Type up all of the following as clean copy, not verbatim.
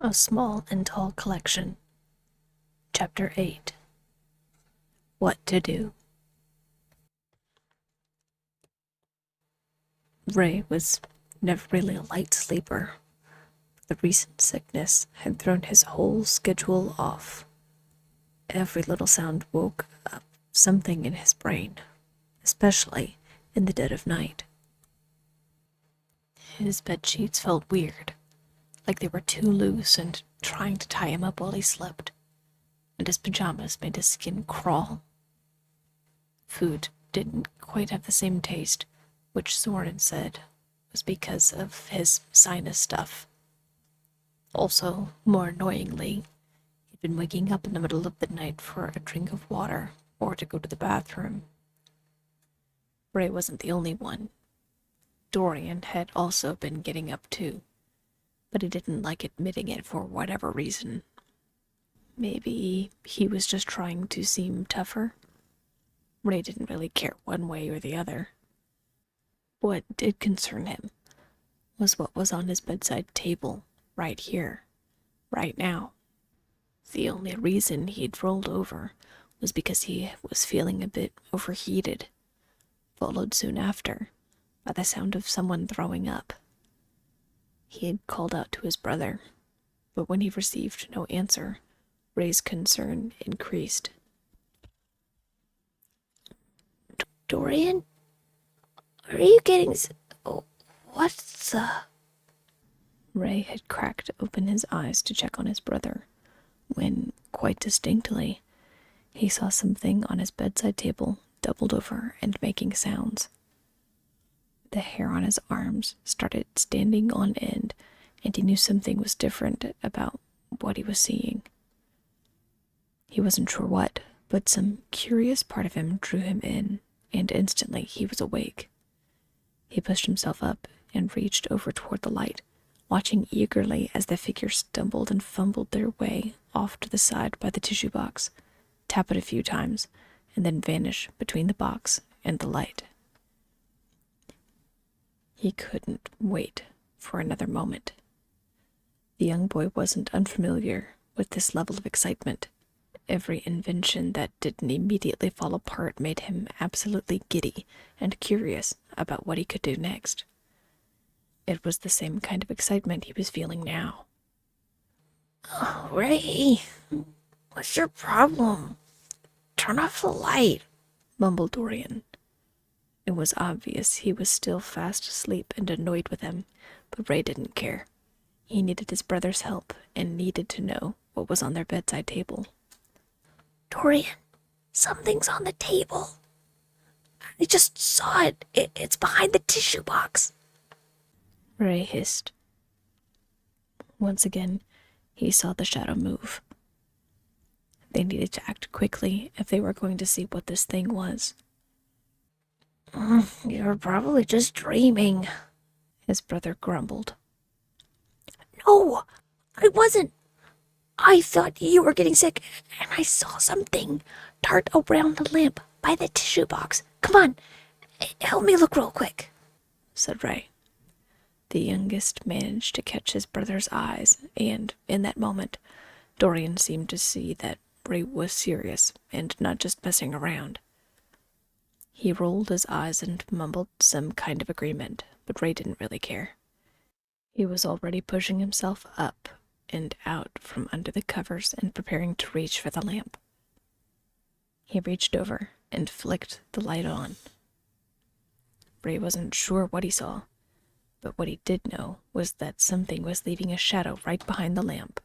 A Small and Tall Collection. Chapter 8. What to Do. Ray was never really a light sleeper. The recent sickness had thrown his whole schedule off. Every little sound woke up something in his brain, especially in the dead of night. His bed sheets felt weird, like they were too loose and trying to tie him up while he slept, and his pajamas made his skin crawl. Food didn't quite have the same taste, which Soren said was because of his sinus stuff. Also, more annoyingly, he'd been waking up in the middle of the night for a drink of water or to go to the bathroom. Ray wasn't the only one. Dorian had also been getting up too, but he didn't like admitting it for whatever reason. Maybe he was just trying to seem tougher. Ray didn't really care one way or the other. What did concern him was what was on his bedside table, right here, right now. The only reason he'd rolled over was because he was feeling a bit overheated, followed soon after by the sound of someone throwing up. He had called out to his brother, but when he received no answer, Ray's concern increased. Dorian? Are you getting... What's the... Ray had cracked open his eyes to check on his brother, when, quite distinctly, he saw something on his bedside table doubled over and making sounds. The hair on his arms started standing on end, and he knew something was different about what he was seeing. He wasn't sure what, but some curious part of him drew him in, and instantly he was awake. He pushed himself up and reached over toward the light, watching eagerly as the figure stumbled and fumbled their way off to the side by the tissue box, tap it a few times, and then vanish between the box and the light. He couldn't wait for another moment. The young boy wasn't unfamiliar with this level of excitement. Every invention that didn't immediately fall apart made him absolutely giddy and curious about what he could do next. It was the same kind of excitement he was feeling now. Oh, Ray, what's your problem? Turn off the light, mumbled Dorian. It was obvious he was still fast asleep and annoyed with him, but Ray didn't care. He needed his brother's help and needed to know what was on their bedside table. Dorian, something's on the table. I just saw it. It's behind the tissue box. Ray hissed. Once again, he saw the shadow move. They needed to act quickly if they were going to see what this thing was. You're probably just dreaming, his brother grumbled. No, I wasn't. I thought you were getting sick, and I saw something dart around the lamp by the tissue box. Come on, help me look real quick, said Ray. The youngest managed to catch his brother's eyes, and in that moment, Dorian seemed to see that Ray was serious and not just messing around. He rolled his eyes and mumbled some kind of agreement, but Ray didn't really care. He was already pushing himself up and out from under the covers and preparing to reach for the lamp. He reached over and flicked the light on. Ray wasn't sure what he saw, but what he did know was that something was leaving a shadow right behind the lamp.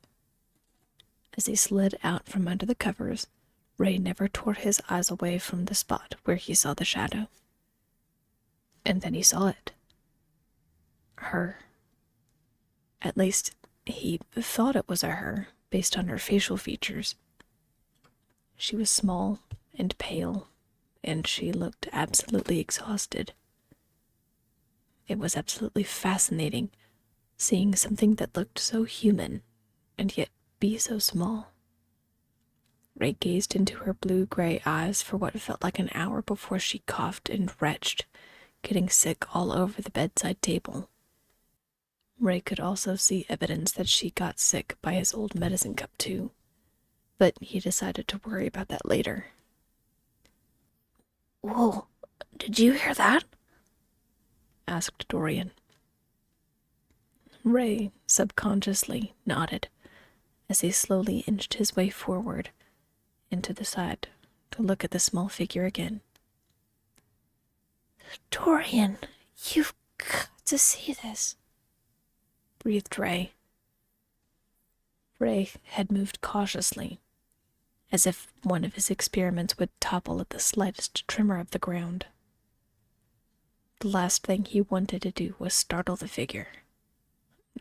As he slid out from under the covers, Ray never tore his eyes away from the spot where he saw the shadow. And then he saw it. Her. At least, he thought it was a her, based on her facial features. She was small and pale, and she looked absolutely exhausted. It was absolutely fascinating, seeing something that looked so human, and yet be so small. Ray gazed into her blue-gray eyes for what felt like an hour before she coughed and retched, getting sick all over the bedside table. Ray could also see evidence that she got sick by his old medicine cup too, but he decided to worry about that later. Whoa, did you hear that? Asked Dorian. Ray subconsciously nodded as he slowly inched his way forward and to the side to look at the small figure again. Dorian, you've got to see this, breathed Ray. Ray had moved cautiously, as if one of his experiments would topple at the slightest tremor of the ground. The last thing he wanted to do was startle the figure.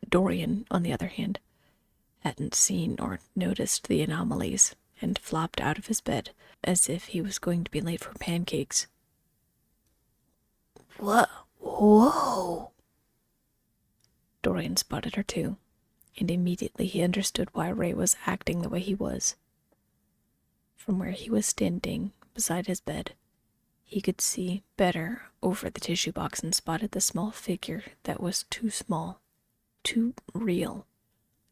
Dorian, on the other hand, hadn't seen or noticed the anomalies and flopped out of his bed as if he was going to be late for pancakes. Whoa! Dorian spotted her too, and immediately he understood why Ray was acting the way he was. From where he was standing beside his bed, he could see better over the tissue box and spotted the small figure that was too small, too real,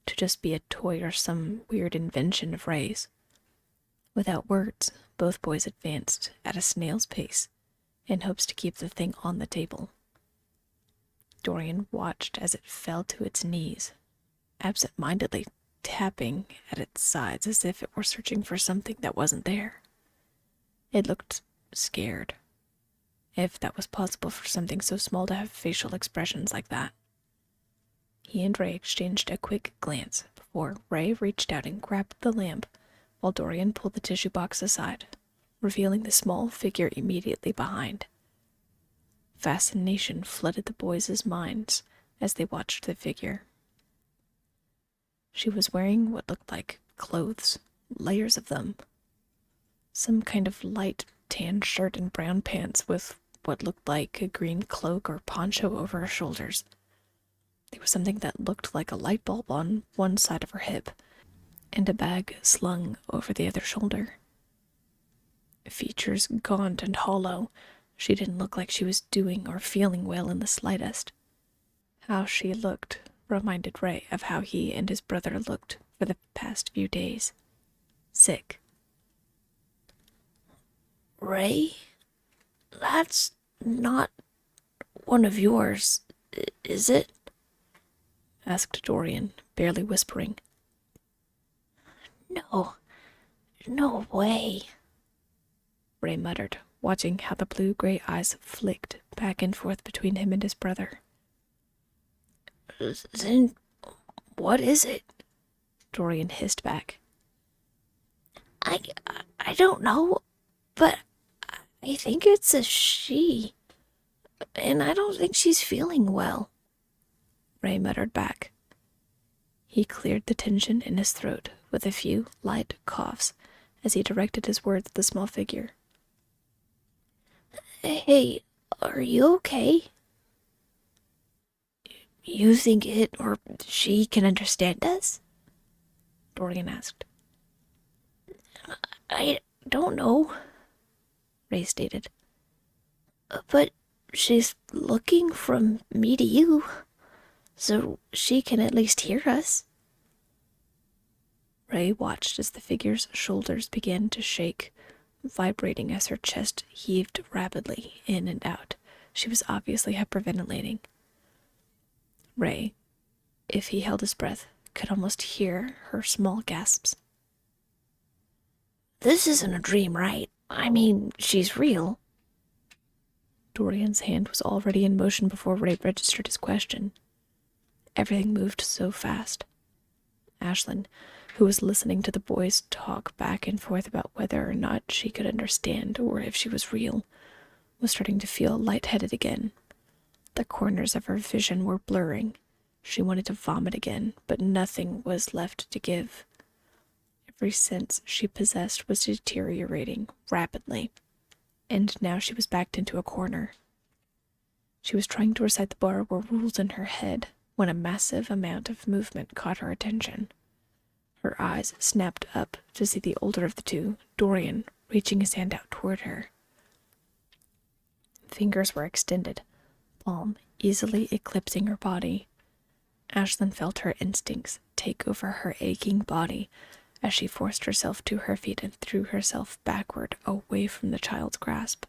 to just be a toy or some weird invention of Ray's. Without words, both boys advanced at a snail's pace in hopes to keep the thing on the table. Dorian watched as it fell to its knees, absent-mindedly tapping at its sides as if it were searching for something that wasn't there. It looked scared, if that was possible for something so small to have facial expressions like that. He and Ray exchanged a quick glance before Ray reached out and grabbed the lamp while Dorian pulled the tissue box aside, revealing the small figure immediately behind. Fascination flooded the boys' minds as they watched the figure. She was wearing what looked like clothes, layers of them. Some kind of light tan shirt and brown pants with what looked like a green cloak or poncho over her shoulders. There was something that looked like a light bulb on one side of her hip, and a bag slung over the other shoulder. Features gaunt and hollow, she didn't look like she was doing or feeling well in the slightest. How she looked reminded Ray of how he and his brother looked for the past few days. Sick. Ray? That's not one of yours, is it? Asked Dorian, barely whispering. No way, Ray muttered, watching how the blue-gray eyes flicked back and forth between him and his brother. Then what is it? Dorian hissed back. I don't know, but I think it's a she, and I don't think she's feeling well, Ray muttered back. He cleared the tension in his throat with a few light coughs as he directed his words at the small figure. Hey, are you okay? You think it or she can understand us? Dorian asked. I don't know, Ray stated. But she's looking from me to you, so she can at least hear us. Ray watched as the figure's shoulders began to shake, vibrating as her chest heaved rapidly in and out. She was obviously hyperventilating. Ray, if he held his breath, could almost hear her small gasps. This isn't a dream, right? I mean, she's real. Dorian's hand was already in motion before Ray registered his question. Everything moved so fast. Ashlyn, who was listening to the boys talk back and forth about whether or not she could understand or if she was real, was starting to feel lightheaded again. The corners of her vision were blurring. She wanted to vomit again, but nothing was left to give. Every sense she possessed was deteriorating rapidly, and now she was backed into a corner. She was trying to recite the borrower rules in her head when a massive amount of movement caught her attention. Her eyes snapped up to see the older of the two, Dorian, reaching his hand out toward her. Fingers were extended, palm easily eclipsing her body. Ashlyn felt her instincts take over her aching body as she forced herself to her feet and threw herself backward away from the child's grasp.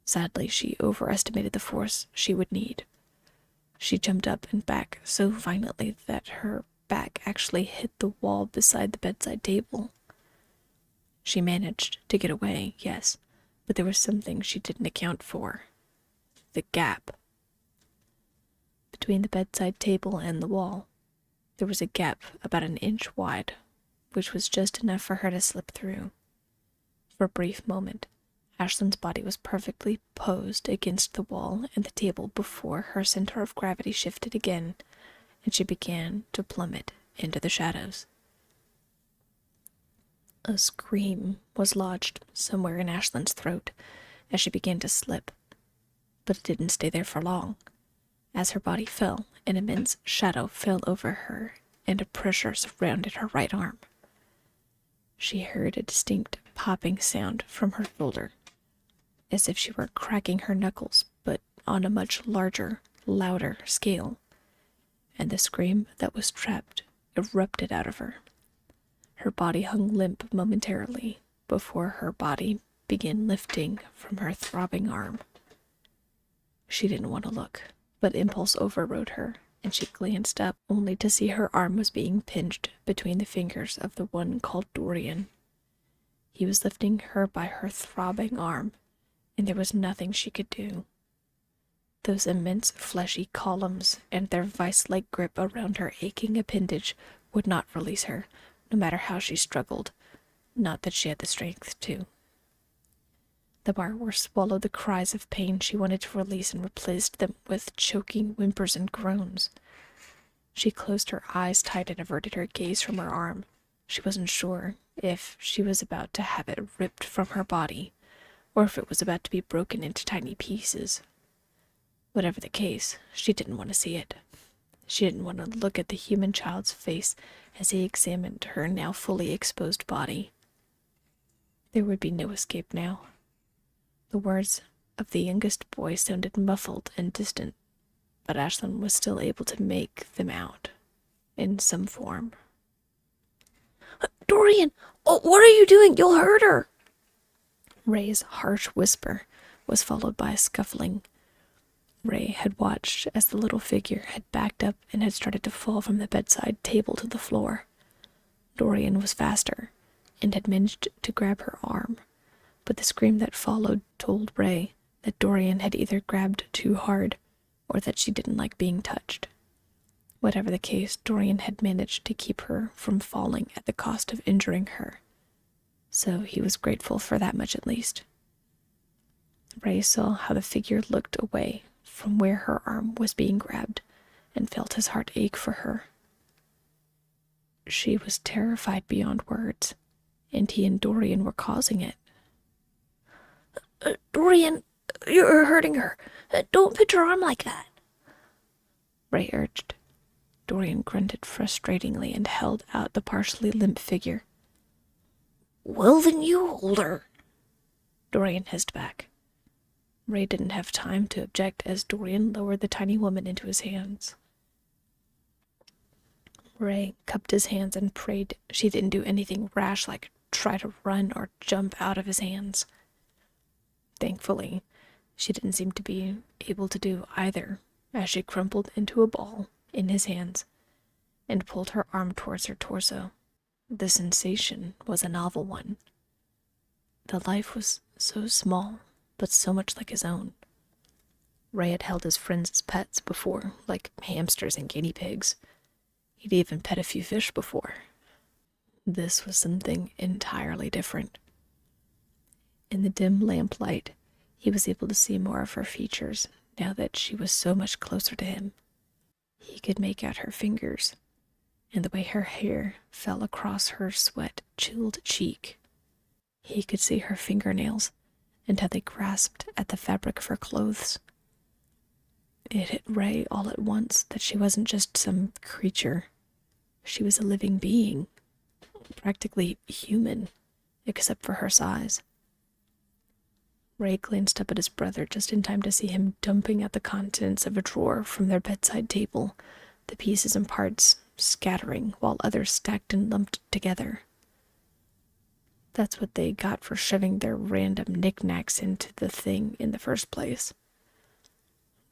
Sadly, she overestimated the force she would need. She jumped up and back so violently that her back actually hit the wall beside the bedside table. She managed to get away, yes, but there was something she didn't account for. The gap. Between the bedside table and the wall, there was a gap about an inch wide, which was just enough for her to slip through. For a brief moment, Ashlyn's body was perfectly posed against the wall and the table before her center of gravity shifted again, and she began to plummet into the shadows. A scream was lodged somewhere in Ashlyn's throat as she began to slip, but it didn't stay there for long. As her body fell, an immense shadow fell over her, and a pressure surrounded her right arm. She heard a distinct popping sound from her shoulder, as if she were cracking her knuckles, but on a much larger, louder scale, and the scream that was trapped erupted out of her. Her body hung limp momentarily before her body began lifting from her throbbing arm. She didn't want to look, but impulse overrode her, and she glanced up only to see her arm was being pinched between the fingers of the one called Dorian. He was lifting her by her throbbing arm, and there was nothing she could do. Those immense fleshy columns and their vice-like grip around her aching appendage would not release her, no matter how she struggled, not that she had the strength to. The borrower swallowed the cries of pain she wanted to release and replaced them with choking whimpers and groans. She closed her eyes tight and averted her gaze from her arm. She wasn't sure if she was about to have it ripped from her body, or if it was about to be broken into tiny pieces. Whatever the case, she didn't want to see it. She didn't want to look at the human child's face as he examined her now fully exposed body. There would be no escape now. The words of the youngest boy sounded muffled and distant, but Ashlyn was still able to make them out, in some form. Dorian! Oh, what are you doing? You'll hurt her! Ray's harsh whisper was followed by a scuffling. Ray had watched as the little figure had backed up and had started to fall from the bedside table to the floor. Dorian was faster, and had managed to grab her arm, but the scream that followed told Ray that Dorian had either grabbed too hard or that she didn't like being touched. Whatever the case, Dorian had managed to keep her from falling at the cost of injuring her, so he was grateful for that much at least. Ray saw how the figure looked away from where her arm was being grabbed and felt his heart ache for her. She was terrified beyond words, and he and Dorian were causing it. Dorian, you're hurting her. Don't put your arm like that, Ray urged. Dorian grunted frustratingly and held out the partially limp figure. Well, then you hold her, Dorian hissed back. Ray didn't have time to object as Dorian lowered the tiny woman into his hands. Ray cupped his hands and prayed she didn't do anything rash like try to run or jump out of his hands. Thankfully, she didn't seem to be able to do either, as she crumpled into a ball in his hands and pulled her arm towards her torso. The sensation was a novel one. The life was so small, but so much like his own. Ray had held his friends as pets before, like hamsters and guinea pigs. He'd even pet a few fish before. This was something entirely different. In the dim lamplight, he was able to see more of her features now that she was so much closer to him. He could make out her fingers, and the way her hair fell across her sweat-chilled cheek. He could see her fingernails and how they grasped at the fabric of her clothes. It hit Ray all at once that she wasn't just some creature. She was a living being, practically human, except for her size. Ray glanced up at his brother just in time to see him dumping out the contents of a drawer from their bedside table the pieces and parts scattering while others stacked and lumped together. That's what they got for shoving their random knickknacks into the thing in the first place.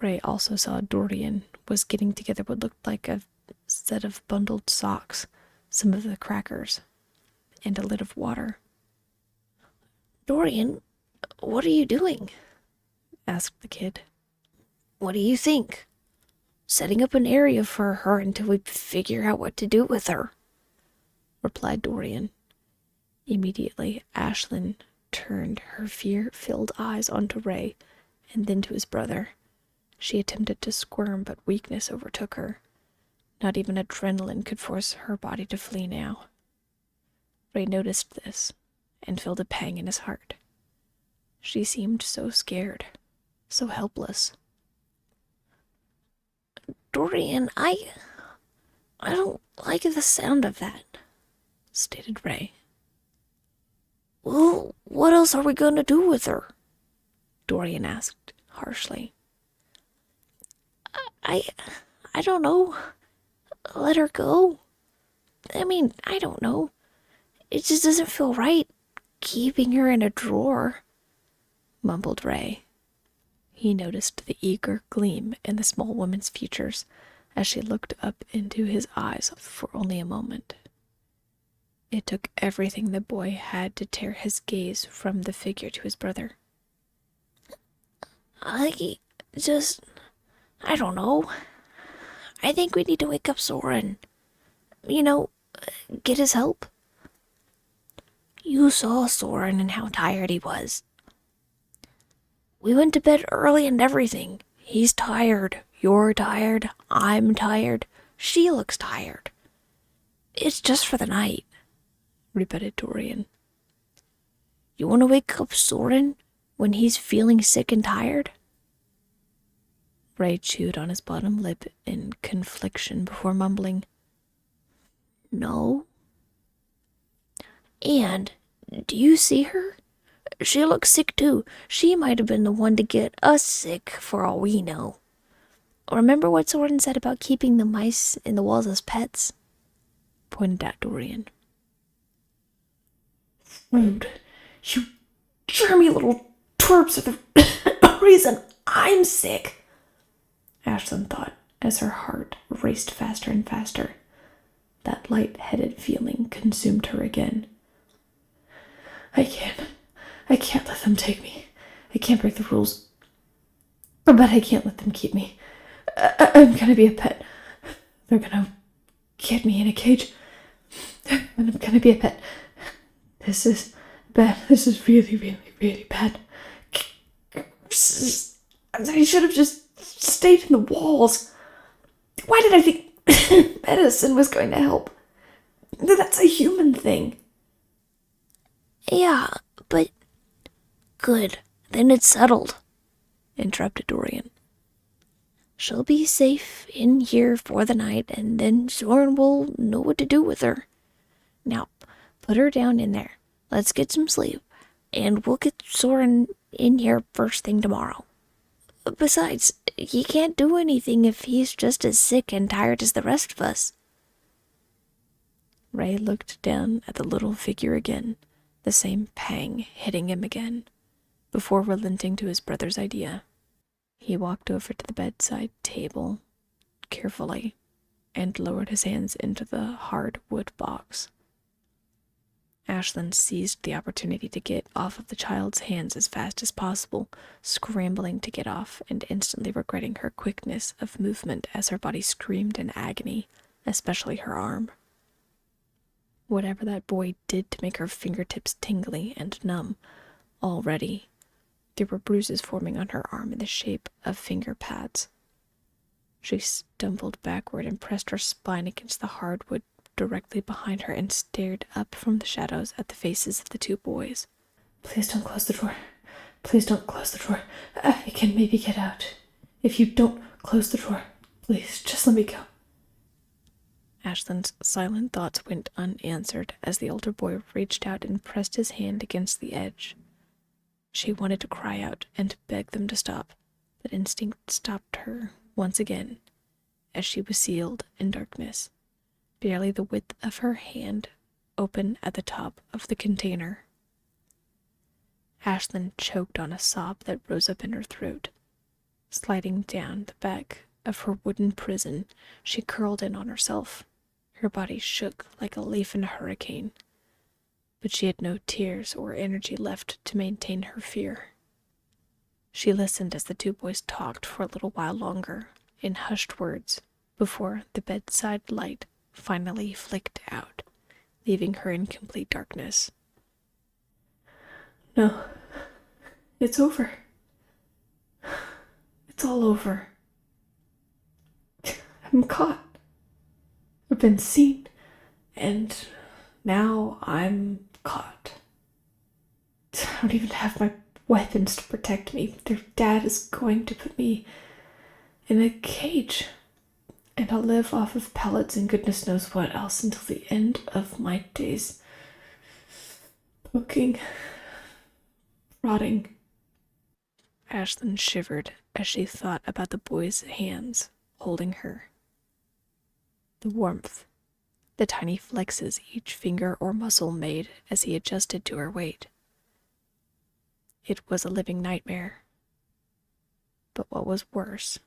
Rey also saw Dorian was getting together what looked like a set of bundled socks, some of the crackers, and a lid of water. Dorian, what are you doing? Asked the kid. What do you think? Setting up an area for her until we figure out what to do with her, replied Dorian. Immediately, Ashlyn turned her fear-filled eyes onto Rey and then to his brother. She attempted to squirm, but weakness overtook her. Not even adrenaline could force her body to flee now. Rey noticed this and felt a pang in his heart. She seemed so scared, so helpless. Dorian, I don't like the sound of that, stated Rey. Well, what else are we going to do with her? Dorian asked harshly. I don't know. Let her go. I mean, I don't know. It just doesn't feel right keeping her in a drawer, mumbled Rey. He noticed the eager gleam in the small woman's features as she looked up into his eyes for only a moment. It took everything the boy had to tear his gaze from the figure to his brother. I don't know. I think we need to wake up Soren. Get his help. You saw Soren and how tired he was. We went to bed early and everything. He's tired. You're tired. I'm tired. She looks tired. It's just for the night, repeated Dorian. You want to wake up Soren when he's feeling sick and tired? Rey chewed on his bottom lip in confliction before mumbling, No. And, do you see her? She looks sick too. She might have been the one to get us sick for all we know. Remember what Soren said about keeping the mice in the walls as pets? Pointed at Dorian. Rude. You germy little twerps are the reason I'm sick, Ashlyn thought as her heart raced faster and faster. That light-headed feeling consumed her again. I can't let them take me. I can't break the rules. But I can't let them keep me. I'm gonna be a pet. They're gonna get me in a cage. And I'm gonna be a pet. This is bad. This is really, really, really bad. I should have just stayed in the walls. Why did I think medicine was going to help? That's a human thing. Yeah, but... Good. Then it's settled, interrupted Dorian. She'll be safe in here for the night, and then Soren will know what to do with her. Now, put her down in there. Let's get some sleep, and we'll get Soren in here first thing tomorrow. Besides, he can't do anything if he's just as sick and tired as the rest of us. Rey looked down at the little figure again, the same pang hitting him again, before relenting to his brother's idea. He walked over to the bedside table, carefully, and lowered his hands into the hard wood box. Ashlyn seized the opportunity to get off of the child's hands as fast as possible, scrambling to get off and instantly regretting her quickness of movement as her body screamed in agony, especially her arm. Whatever that boy did to make her fingertips tingly and numb, already there were bruises forming on her arm in the shape of finger pads. She stumbled backward and pressed her spine against the hardwood directly behind her and stared up from the shadows at the faces of the two boys. Please don't close the door. Please don't close the door. I can maybe get out. If you don't close the door, please, just let me go. Ashlyn's silent thoughts went unanswered as the older boy reached out and pressed his hand against the edge. She wanted to cry out and beg them to stop, but instinct stopped her once again, as she was sealed in darkness, barely the width of her hand open at the top of the container. Ashlyn choked on a sob that rose up in her throat. Sliding down the back of her wooden prison, she curled in on herself. Her body shook like a leaf in a hurricane, but she had no tears or energy left to maintain her fear. She listened as the two boys talked for a little while longer, in hushed words, before the bedside light finally flicked out, leaving her in complete darkness. No, it's over. It's all over. I'm caught. I've been seen, and now I'm caught. I don't even have my weapons to protect me. Their dad is going to put me in a cage, and I'll live off of pellets and goodness knows what else until the end of my days. Poking, rotting. Ashlyn shivered as she thought about the boy's hands holding her. The warmth, the tiny flexes each finger or muscle made as he adjusted to her weight. It was a living nightmare. But what was worse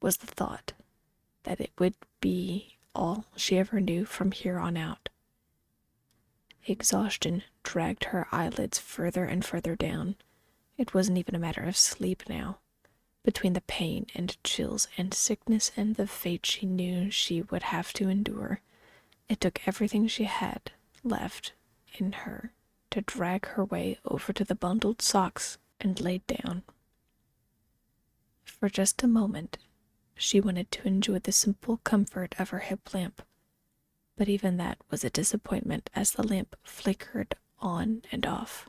was the thought that it would be all she ever knew from here on out. Exhaustion dragged her eyelids further and further down. It wasn't even a matter of sleep now. Between the pain and chills and sickness and the fate she knew she would have to endure, it took everything she had left in her to drag her way over to the bundled socks and laid down. For just a moment, she wanted to enjoy the simple comfort of her hip lamp, but even that was a disappointment as the lamp flickered on and off.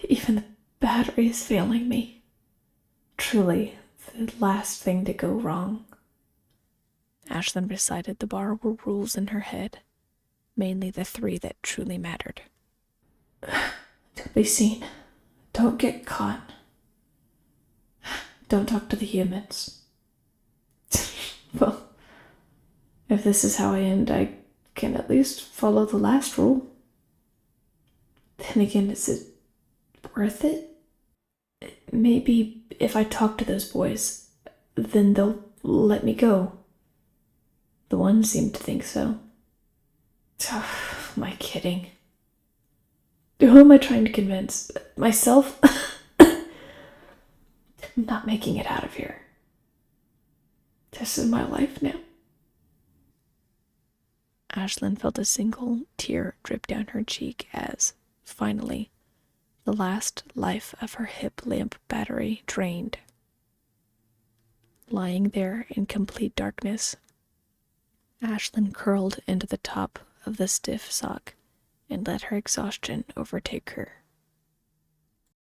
Even the battery is failing me. Truly, the last thing to go wrong. Ashlyn recited the bar were rules in her head, mainly the three that truly mattered. Don't be seen. Don't get caught. Don't talk to the humans. Well, if this is how I end, I can at least follow the last rule. Then again, is it worth it? Maybe if I talk to those boys, then they'll let me go. The one seemed to think so. Am I kidding? Who am I trying to convince? Myself? I'm not making it out of here. This is my life now. Ashlyn felt a single tear drip down her cheek as, finally, the last life of her hip lamp battery drained. Lying there in complete darkness, Ashlyn curled into the top of the stiff sock and let her exhaustion overtake her.